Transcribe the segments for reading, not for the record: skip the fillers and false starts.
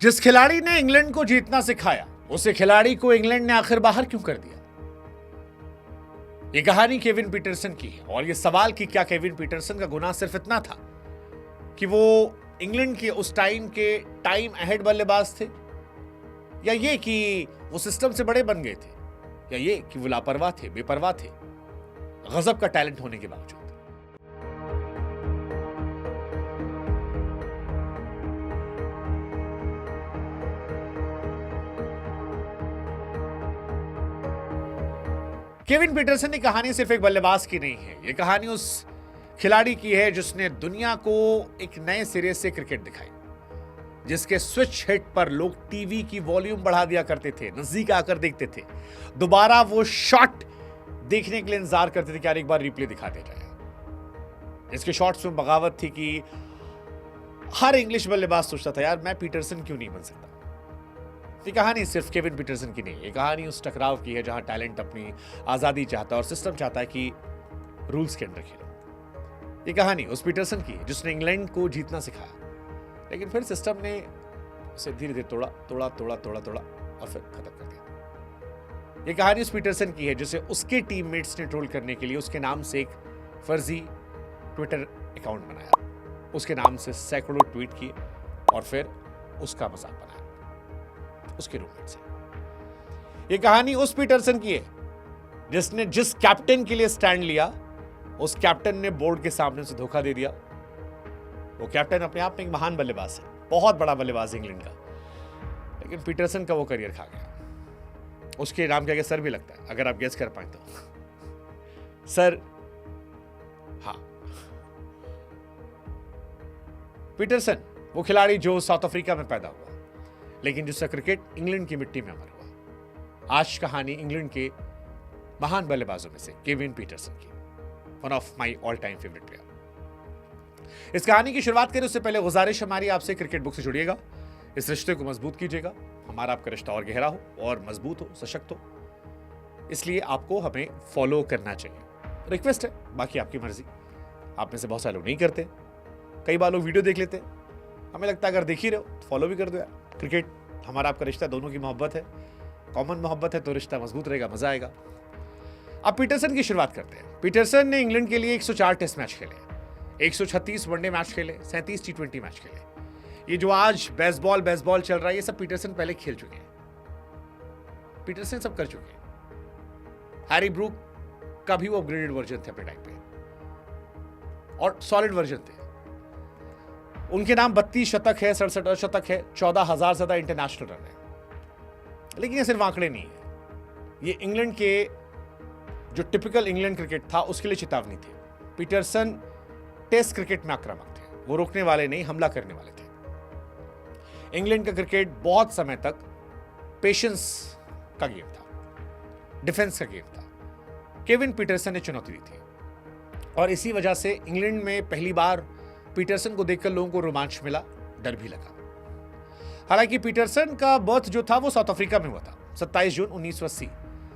जिस खिलाड़ी ने इंग्लैंड को जीतना सिखाया, उसे खिलाड़ी को इंग्लैंड ने आखिर बाहर क्यों कर दिया? यह कहानी केविन पीटरसन की है और यह सवाल कि क्या केविन पीटरसन का गुनाह सिर्फ इतना था कि वो इंग्लैंड के उस टाइम के टाइम अहेड बल्लेबाज थे, या ये कि वो सिस्टम से बड़े बन गए थे, या ये कि वो लापरवाह थे, बेपरवाह थे, गजब का टैलेंट होने के बावजूद। केविन पीटरसन की कहानी सिर्फ एक बल्लेबाज की नहीं है, यह कहानी उस खिलाड़ी की है जिसने दुनिया को एक नए सिरे से क्रिकेट दिखाई, जिसके स्विच हिट पर लोग टीवी की वॉल्यूम बढ़ा दिया करते थे, नजदीक आकर देखते थे, दोबारा वो शॉट देखने के लिए इंतजार करते थे कि यार एक बार रिप्ले दिखा दे जाए। इसके शॉट्स में बगावत थी कि हर इंग्लिश बल्लेबाज सोचता था यार मैं पीटरसन क्यों नहीं बन सकता। ये कहानी सिर्फ केविन पीटरसन की नहीं, ये कहानी उस टकराव की है जहां टैलेंट अपनी आजादी चाहता है और सिस्टम चाहता है कि रूल्स के अंदर खेलो। ये कहानी उस पीटरसन की है जिसने इंग्लैंड को जीतना सिखाया, लेकिन फिर सिस्टम ने उसे धीरे धीरे तोड़ा और फिर खत्म कर दिया। ये कहानी उस पीटरसन की है जिसे उसके टीममेट्स ने ट्रोल करने के लिए उसके नाम से एक फर्जी ट्विटर अकाउंट बनाया, उसके नाम से सैकड़ों ट्वीट किए और फिर उसका मजाक बनाया उसके रूममेट से। यह कहानी उस पीटरसन की है जिसने जिस कैप्टन के लिए स्टैंड लिया, उस कैप्टन ने बोर्ड के सामने से धोखा दे दिया। वो कैप्टन अपने आप में एक महान बल्लेबाज है, बहुत बड़ा बल्लेबाज इंग्लैंड का, लेकिन पीटरसन का वो करियर खा गया। उसके नाम के आगे सर भी लगता है, अगर आप गेस कर पाए तो। सर, हाँ, पीटरसन वो खिलाड़ी जो साउथ अफ्रीका में पैदा हुआ, लेकिन जिसका क्रिकेट इंग्लैंड की मिट्टी में अमर हुआ। आज कहानी इंग्लैंड के महान बल्लेबाजों में से केविन पीटरसन की, one of my all time favourite player. इस कहानी की शुरुआत करें उससे पहले गुजारिश हमारी आपसे, क्रिकेट बुक से जुड़िएगा, इस रिश्ते को मजबूत कीजिएगा, हमारा आपका रिश्ता और गहरा हो और मजबूत हो, सशक्त हो, इसलिए आपको हमें फॉलो करना चाहिए। रिक्वेस्ट है, बाकी आपकी मर्जी। आप में से बहुत सारे लोग नहीं करते, कई बार लोग वीडियो देख लेते हैं, हमें लगता है अगर देख ही रहे हो तो फॉलो भी कर दो यार। क्रिकेट हमारा आपका रिश्ता, दोनों की मोहब्बत है, कॉमन मोहब्बत है, तो रिश्ता मजबूत रहेगा, मजा आएगा। अब पीटरसन की शुरुआत करते हैं। पीटरसन ने इंग्लैंड के लिए 104 टेस्ट मैच खेले, 136 वनडे मैच खेले, 37 टी20 मैच खेले। ये जो आज बेसबॉल चल रहा है, ये सब पीटरसन पहले खेल चुके हैं, पीटरसन सब कर चुके हैं। हैरी ब्रूक का भी वो अपग्रेडेड वर्जन थे अपने टाइम पे, और सॉलिड वर्जन थे। उनके नाम 32 शतक है, 67 शतक है, 14,000 से ज्यादा इंटरनेशनल रन है। लेकिन ये सिर्फ आंकड़े नहीं है, ये इंग्लैंड के जो टिपिकल इंग्लैंड क्रिकेट था उसके लिए चेतावनी थी। पीटरसन टेस्ट क्रिकेट में आक्रामक थे, वो रोकने वाले नहीं, हमला करने वाले थे। इंग्लैंड का क्रिकेट बहुत समय तक पेशेंस का गेम था, डिफेंस का गेम था। केविन पीटरसन ने चुनौती दी थी और इसी वजह से इंग्लैंड में पहली बार पीटरसन को देखकर लोगों को रोमांच मिला, डर भी लगा। हालांकि पीटरसन का बर्थ जो था वो साउथ अफ्रीका में हुआ था, 27 जून 1980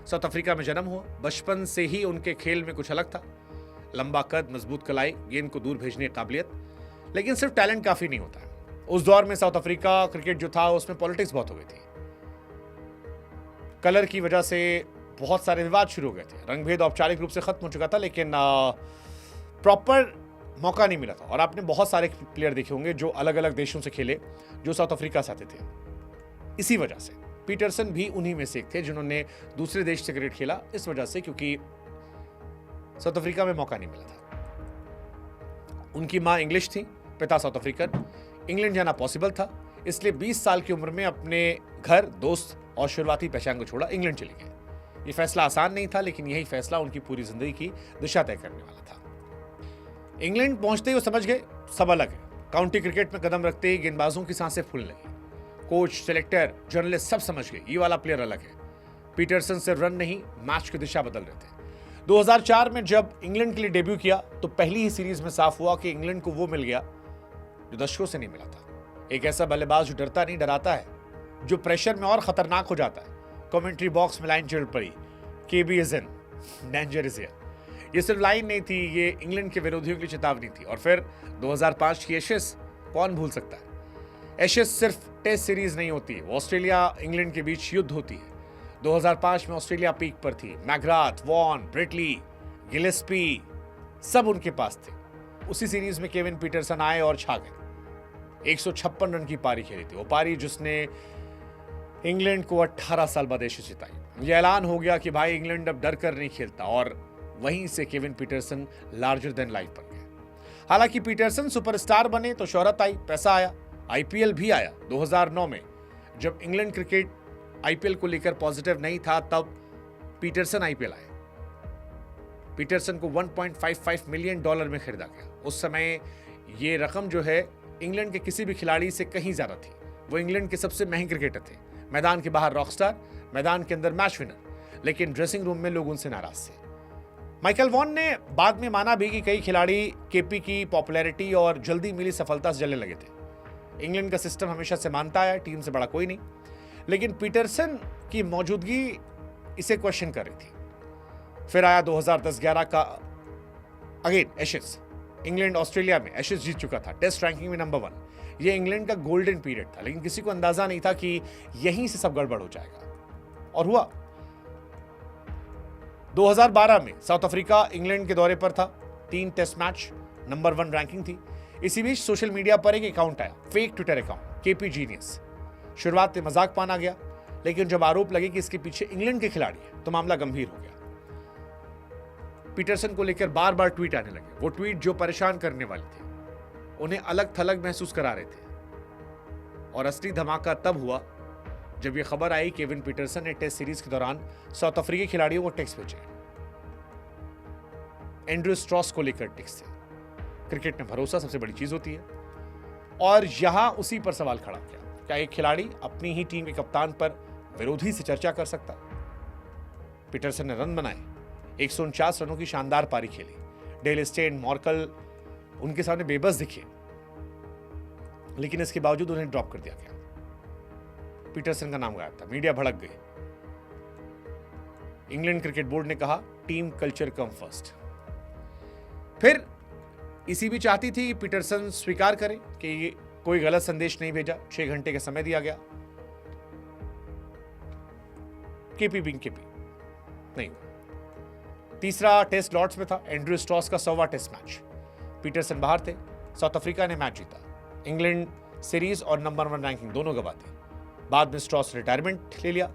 साउथ अफ्रीका में जन्म हुआ। बचपन से ही उनके खेल में कुछ अलग था, लंबा कद, मजबूत कलाई, गेंद को दूर भेजने की काबिलियत। लेकिन सिर्फ टैलेंट काफी नहीं होता है। उस दौर में साउथ अफ्रीका क्रिकेट जो था उसमें पॉलिटिक्स बहुत हो गई थी, कलर की वजह से बहुत सारे विवाद शुरू हो गए थे। रंगभेद औपचारिक रूप से खत्म हो चुका था, लेकिन प्रॉपर मौका नहीं मिला था। और आपने बहुत सारे प्लेयर देखे होंगे जो अलग अलग देशों से खेले, जो साउथ अफ्रीका से आते थे। इसी वजह से पीटरसन भी उन्हीं में से एक थे जिन्होंने दूसरे देश से क्रिकेट खेला, इस वजह से क्योंकि साउथ अफ्रीका में मौका नहीं मिला था। उनकी मां इंग्लिश थी, पिता साउथ अफ्रीकन। इंग्लैंड जाना पॉसिबल था, इसलिए 20 साल की उम्र में अपने घर, दोस्त और शुरुआती पहचान को छोड़ा इंग्लैंड चले गए। ये फैसला आसान नहीं था, लेकिन यही फैसला उनकी पूरी जिंदगी की दिशा तय करने वाला था। इंग्लैंड पहुंचते ही वो समझ गए सब अलग है। काउंटी क्रिकेट में कदम रखते ही गेंदबाजों की सांसें फूलने लगी। कोच, सिलेक्टर, जर्नलिस्ट सब समझ गए ये वाला प्लेयर अलग है। पीटरसन से रन नहीं, मैच की दिशा बदल रहे थे। 2004 में जब इंग्लैंड के लिए डेब्यू किया तो पहली ही सीरीज में साफ हुआ कि इंग्लैंड को वो मिल गया जो दशकों से नहीं मिला था। एक ऐसा बल्लेबाज जो डरता नहीं, डराता है, जो प्रेशर में और खतरनाक हो जाता है। कमेंट्री बॉक्स में लाइन चल पड़ी, KB is in, danger is here. ये सिर्फ लाइन नहीं थी, ये इंग्लैंड के विरोधियों की चेतावनी थी। और फिर 2005 की एशेज कौन भूल सकता है। एशेज सिर्फ टेस्ट सीरीज नहीं होती, वो ऑस्ट्रेलिया इंग्लैंड के बीच युद्ध होती है। 2005 में ऑस्ट्रेलिया पीक पर थी, मैकग्राथ, वॉन, ब्रिटली, गिलेस्पी सब उनके पास थे। उसी सीरीज में केविन पीटरसन आए और छा गए। 156 रन की पारी खेली थी, वो पारी जिसने इंग्लैंड को 18 साल बाद एशेज जिताई। यह ऐलान हो गया कि भाई इंग्लैंड अब डर कर नहीं खेलता, और वहीं से Kevin Pietersen larger than life बन गए। हालांकि पीटरसन सुपरस्टार बने तो शोहरत आई, पैसा आया, आईपीएल भी आया। 2009 में जब इंग्लैंड क्रिकेट आईपीएल को लेकर पॉजिटिव नहीं था, तब पीटरसन आईपीएल आए। पीटरसन को $1.55 मिलियन में खरीदा गया। उस समय ये रकम जो है इंग्लैंड के किसी भी खिलाड़ी से कहीं ज्यादा थी। वो इंग्लैंड के सबसे महंगे क्रिकेटर थे। मैदान के बाहर रॉकस्टार, मैदान के अंदर मैच विनर, लेकिन ड्रेसिंग रूम में लोग उनसे नाराज थे। माइकल वॉन ने बाद में माना भी कि कई खिलाड़ी केपी की पॉपुलैरिटी और जल्दी मिली सफलता से जलने लगे थे। इंग्लैंड का सिस्टम हमेशा से मानता है टीम से बड़ा कोई नहीं, लेकिन पीटरसन की मौजूदगी इसे क्वेश्चन कर रही थी। फिर आया 2010-11 का अगेन एशेज। इंग्लैंड ऑस्ट्रेलिया में एशेज जीत चुका था, टेस्ट रैंकिंग में नंबर 1। ये इंग्लैंड का गोल्डन पीरियड था, लेकिन किसी को अंदाजा नहीं था कि यहीं से सब गड़बड़ हो जाएगा, और हुआ। 2012 में साउथ अफ्रीका इंग्लैंड के दौरे पर था, 3 टेस्ट मैच, नंबर 1 रैंकिंग थी। इसी बीच सोशल मीडिया पर एक अकाउंट आया, fake Twitter account, KP genius. शुरुआत में मजाक माना गया, लेकिन जब आरोप लगे कि इसके पीछे इंग्लैंड के खिलाड़ी हैं, तो मामला गंभीर हो गया। पीटरसन को लेकर बार बार ट्वीट आने लगे। वो ट्वीट जो परेशान करने वाले थे, उन्हें अलग थलग महसूस करा रहे थे। और असली धमाका तब हुआ जब यह खबर आई केविन पीटरसन ने टेस्ट सीरीज के दौरान साउथ अफ्रीकी खिलाड़ियों को टेक्स्ट भेजे। एंड्रू स्ट्रॉस को लेकर टेक्स्ट थे। क्रिकेट में भरोसा सबसे बड़ी चीज होती है, और यहां उसी पर सवाल खड़ा किया, क्या एक खिलाड़ी अपनी ही टीम के कप्तान पर विरोधी से चर्चा कर सकता? पीटरसन ने रन बनाए, 149 रनों की शानदार पारी खेली। डेल स्टेन, मॉर्कल उनके सामने बेबस दिखे, लेकिन इसके बावजूद उन्हें ड्रॉप कर दिया गया। पीटरसन का नाम गायब था, मीडिया भड़क गई। इंग्लैंड क्रिकेट बोर्ड ने कहा टीम कल्चर कम फर्स्ट। फिर ईसीबी चाहती थी कि पीटरसन स्वीकार करे कि कोई गलत संदेश नहीं भेजा। 6 घंटे का समय दिया गया। केपी बिंग केपी नहीं। तीसरा टेस्ट लॉर्ड्स में था, एंड्रू स्ट्रॉस का 100वां टेस्ट मैच। पीटरसन बाहर थे, साउथ अफ्रीका ने मैच जीता। इंग्लैंड सीरीज और नंबर 1 रैंकिंग दोनों गवा दी। बाद में स्ट्रॉस रिटायरमेंट ले लिया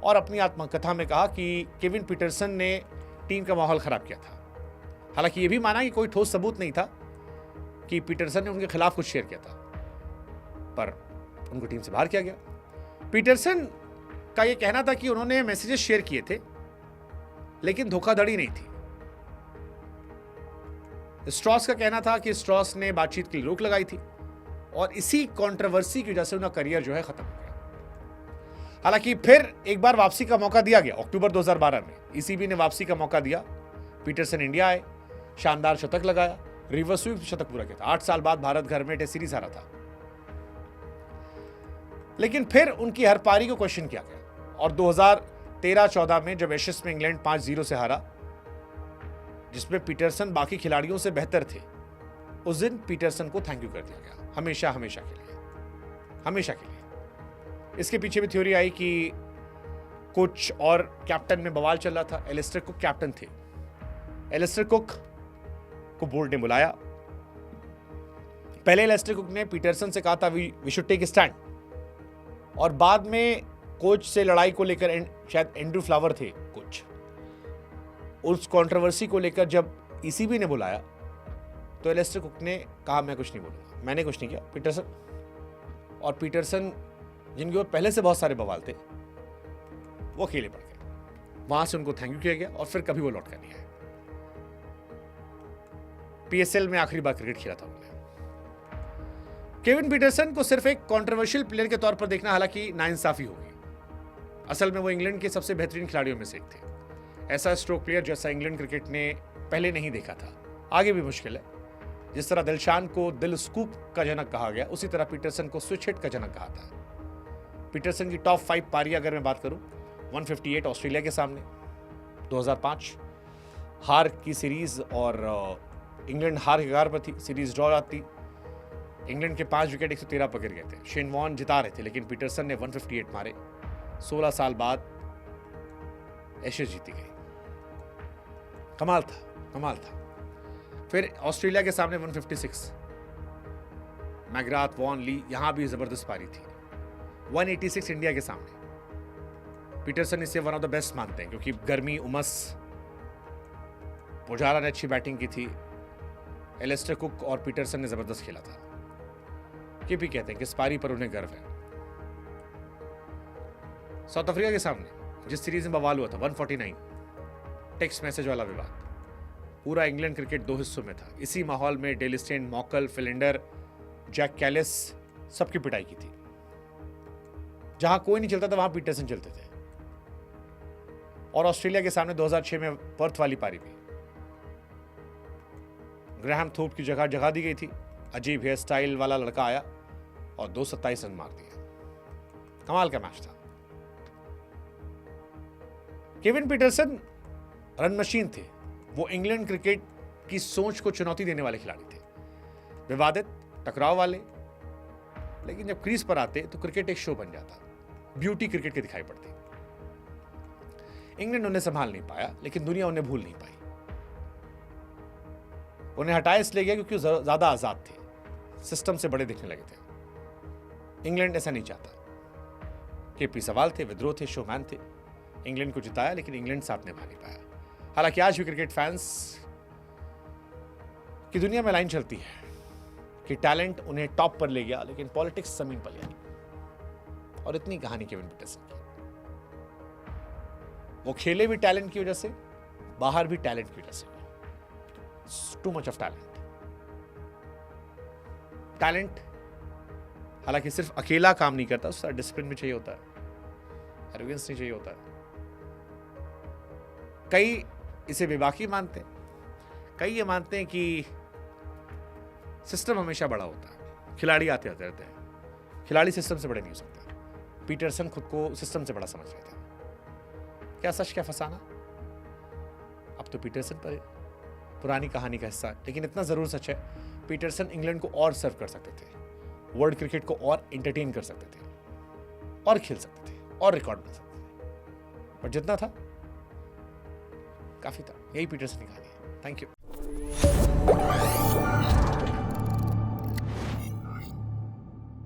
और अपनी आत्मकथा में कहा कि केविन पीटरसन ने टीम का माहौल खराब किया था। हालांकि यह भी माना कि कोई ठोस सबूत नहीं था कि पीटरसन ने उनके खिलाफ कुछ शेयर किया था, पर उनको टीम से बाहर किया गया। पीटरसन का यह कहना था कि उन्होंने मैसेजेस शेयर किए थे, लेकिन धोखाधड़ी नहीं थी। स्ट्रॉस का कहना था कि स्ट्रॉस ने बातचीत के लिए रोक लगाई थी, और इसी कंट्रोवर्सी की वजह से उनका करियर जो है खत्म हो गया। हालांकि फिर एक बार वापसी का मौका दिया गया। अक्टूबर 2012 में ईसीबी ने वापसी का मौका दिया। पीटरसन इंडिया आए, शानदार शतक लगाया, रिवर्स स्वीप शतक पूरा किया था। 8 साल बाद भारत घर में टेस्ट सीरीज हारा था, लेकिन फिर उनकी हर पारी को क्वेश्चन किया गया। और 2013-14 में जब एशेज में इंग्लैंड 5-0 से हारा, जिसमें पीटरसन बाकी खिलाड़ियों से बेहतर थे, उस दिन पीटरसन को थैंक यू कर दिया गया, हमेशा हमेशा के लिए, हमेशा के लिए। इसके पीछे भी थ्योरी आई कि कोच और कैप्टन में बवाल चल रहा था। एलिस्टर कुक कैप्टन थे। एलिस्टर कुक को बोर्ड ने बुलाया। पहले एलिस्टर कुक ने पीटरसन से कहा था वी शुड टेक स्टैंड, और बाद में कोच से लड़ाई को लेकर, शायद एंड्रू फ्लावर थे कोच, उस कंट्रोवर्सी को लेकर जब ईसीबी ने बुलाया तो एलिस्टर कुक ने कहा मैं कुछ नहीं बोलूंगा, मैंने कुछ नहीं किया। पीटरसन जिनके ऊपर पहले से बहुत सारे बवाल थे, वो अकेले पड़ गए। वहां से उनको थैंक यू किया गया और फिर कभी वो लौट कर नहीं आए। पीएसएल में आखिरी बार क्रिकेट खेला था उन्होंने। केविन पीटरसन को सिर्फ एक कंट्रोवर्शियल प्लेयर के तौर पर देखना हालांकि नाइंसाफी होगी। असल में वो इंग्लैंड के सबसे बेहतरीन खिलाड़ियों में से एक थे। ऐसा स्ट्रोक प्लेयर जैसा इंग्लैंड क्रिकेट ने पहले नहीं देखा था, आगे भी मुश्किल है। जिस तरह दिलशान को दिल स्कूप का जनक कहा गया, उसी तरह पीटरसन को स्विच हिट का जनक कहा था। पीटरसन की टॉप 5 पारी अगर मैं बात करूं, 158 ऑस्ट्रेलिया के सामने 2005, हार की सीरीज और इंग्लैंड हार के कगार पर थी, सीरीज ड्रॉ आती। इंग्लैंड के 5 विकेट 113 पर गिर गए थे। शेन वॉर्न जिता रहे थे, लेकिन पीटरसन ने 158 मारे। 16 साल बाद एशेज जीती गई। कमाल था। फिर ऑस्ट्रेलिया के सामने 156, मैकग्राथ, वॉन, ली, यहां भी जबरदस्त पारी थी। 186 इंडिया के सामने। पीटरसन इसे वन ऑफ द बेस्ट मानते हैं क्योंकि गर्मी, उमस, पुजारा ने अच्छी बैटिंग की थी, एलिस्टर कुक और पीटरसन ने जबरदस्त खेला था। ये भी कहते हैं कि इस पारी पर उन्हें गर्व है। साउथ अफ्रीका के सामने जिस सीरीज में बवाल हुआ था 149, टेक्स्ट मैसेज वाला विवाद, पूरा इंग्लैंड क्रिकेट 2 हिस्सों में था। इसी माहौल में डेल स्टेन, मॉकल, फिलिंडर, जैक कैलिस सबकी पिटाई की थी। जहां कोई नहीं चलता था वहां पीटरसन चलते थे। और ऑस्ट्रेलिया के सामने 2006 में पर्थ वाली पारी भी ग्राहम थोप की जगह दी गई थी। अजीब हेयर स्टाइल वाला लड़का आया और 227 रन मार दिए। कमाल का मैच था। केविन पीटरसन रन मशीन थे। वो इंग्लैंड क्रिकेट की सोच को चुनौती देने वाले खिलाड़ी थे, विवादित, टकराव वाले, लेकिन जब क्रीज पर आते तो क्रिकेट एक शो बन जाता, ब्यूटी क्रिकेट की दिखाई पड़ती। इंग्लैंड उन्हें संभाल नहीं पाया, लेकिन दुनिया उन्हें भूल नहीं पाई। उन्हें हटाया इसलिए गया क्योंकि ज्यादा आजाद थे, सिस्टम से बड़े दिखने लगे थे। इंग्लैंड ऐसा नहीं चाहता। केपी सवाल थे, विद्रोह थे, शोमैन थे। इंग्लैंड को जिताया, लेकिन इंग्लैंड साथ निभा नहीं पाया। हालांकि आज भी क्रिकेट फैंस की दुनिया में लाइन चलती है कि टैलेंट उन्हें टॉप पर ले गया, लेकिन पॉलिटिक्स जमीन पर ले आई। और इतनी कहानी केविन पीटरसन की। वो खेले भी टैलेंट की वजह से, बाहर भी टैलेंट की वजह से। टू मच ऑफ टैलेंट हालांकि सिर्फ अकेला काम नहीं करता, उसका डिसिप्लिन भी चाहिए होता है, एरोगेंस नहीं चाहिए होता है। कई इसे बेबाकी मानते हैं, कई ये मानते हैं कि सिस्टम हमेशा बड़ा होता है, खिलाड़ी आते आते रहते हैं, खिलाड़ी सिस्टम से बड़े नहीं हो सकते। पीटरसन खुद को सिस्टम से बड़ा समझ रहे थे। क्या सच, क्या फसाना, अब तो पीटरसन पर पुरानी कहानी का हिस्सा, लेकिन इतना जरूर सच है, पीटरसन इंग्लैंड को और सर्व कर सकते थे, वर्ल्ड क्रिकेट को और एंटरटेन कर सकते थे, और खेल सकते थे, और रिकॉर्ड बना सकते थे। पर जितना था काफी था। यही पीटरसन की कहानी है। Thank you.